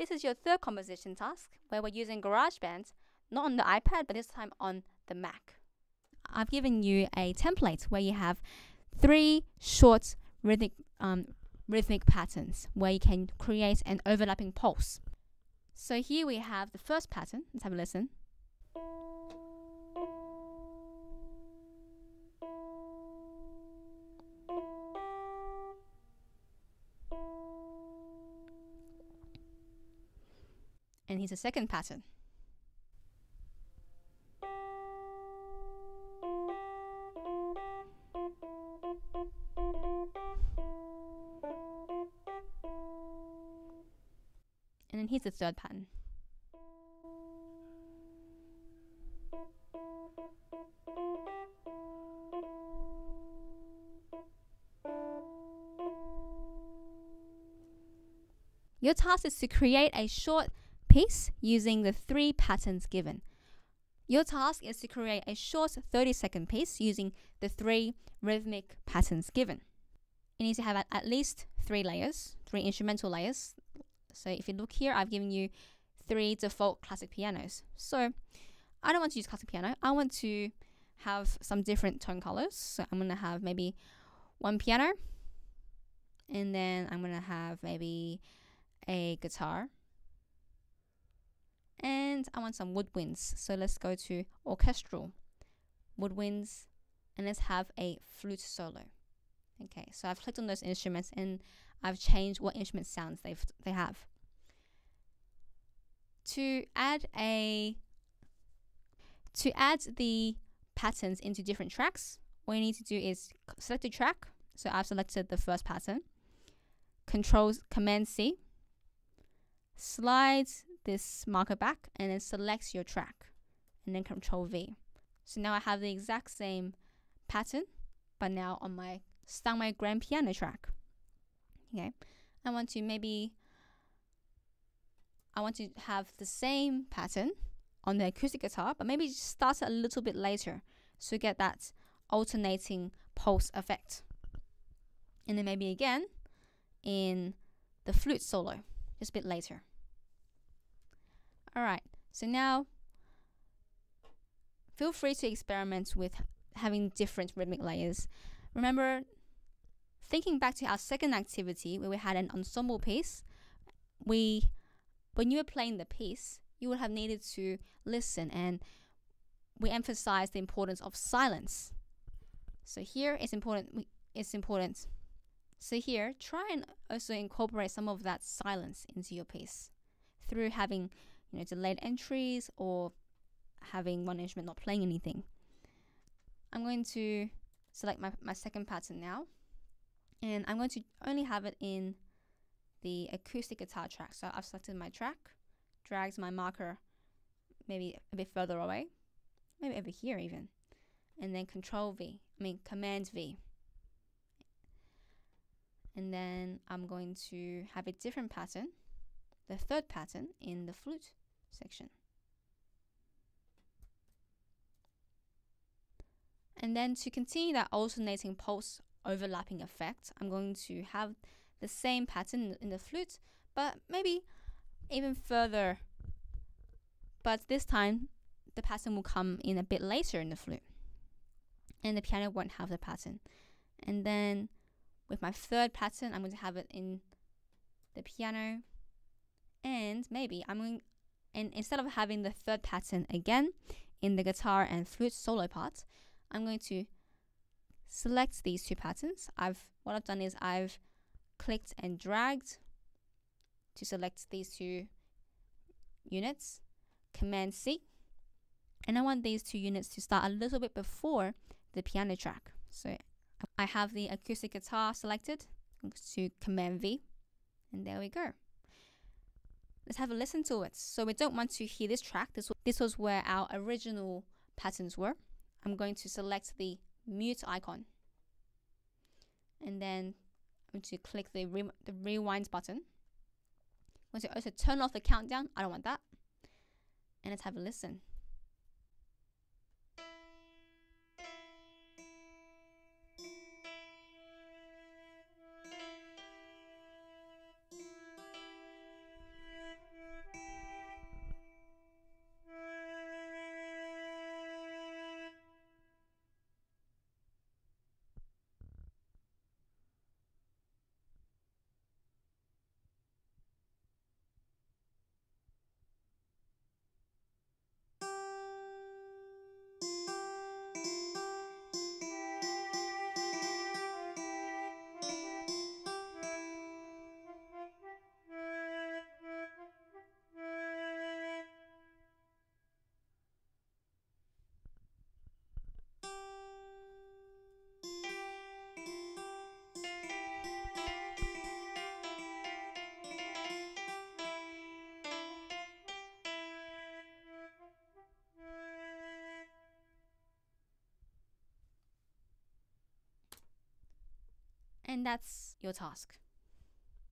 this is your third composition task where we're using Garageband, not on the iPad, but this time on the Mac. I've given you a template where you have 3 short rhythmic patterns where you can create an overlapping pulse. So here we have the first pattern. Let's have a listen. And here's the second pattern. And then here's the third pattern. Your task is to create a short piece using the 3 patterns given. Your task is to create a short 30-second piece using the 3 rhythmic patterns given. You need to have at least 3 layers, 3 instrumental layers. So if you look here, I've given you 3 default classic pianos. So I don't want to use classic piano. I want to have some different tone colors. So I'm going to have maybe 1 piano, and then I'm going to have maybe a guitar, and I want some woodwinds. So let's go to orchestral woodwinds, and let's have a flute solo. Okay, so I've clicked on those instruments and I've changed what instrument sounds they have. To add the patterns into different tracks, what you need to do is select a track. So I've selected the first pattern. Command C, slide this marker back, and then select your track, and then Control V. So now I have the exact same pattern, but now on my Steinway grand piano track. Okay, I want to have the same pattern on the acoustic guitar, but maybe just start it a little bit later, so get that alternating pulse effect. And then maybe again in the flute solo, just a bit later. Alright, so now feel free to experiment with having different rhythmic layers. Remember, thinking back to our second activity where we had an ensemble piece, when you were playing the piece, you would have needed to listen, and we emphasize the importance of silence. So here it's important. So here, try and also incorporate some of that silence into your piece through having, delayed entries or having one instrument not playing anything. I'm going to select my second pattern now, and I'm going to only have it in the acoustic guitar track. So I've selected my track, dragged my marker maybe a bit further away, maybe over here even, and then Command V. And then I'm going to have a different pattern, the third pattern in the flute section. And then to continue that alternating pulse overlapping effect, I'm going to have the same pattern in the flute, but maybe even further. But this time, the pattern will come in a bit later in the flute, and the piano won't have the pattern. And then with my third pattern, I'm going to have it in the piano, and maybe instead of having the third pattern again in the guitar and flute solo part, I'm going to select these 2 patterns. What I've done is I've clicked and dragged to select these 2 units, Command C, and I want these 2 units to start a little bit before the piano track. So I have the acoustic guitar selected, to Command V, and there we go. Let's have a listen to it. So we don't want to hear this track. This was where our original patterns were. I'm going to select the mute icon, and then I'm going to click the rewind button. I'm going to also turn off the countdown. I don't want that. And let's have a listen. and that's your task.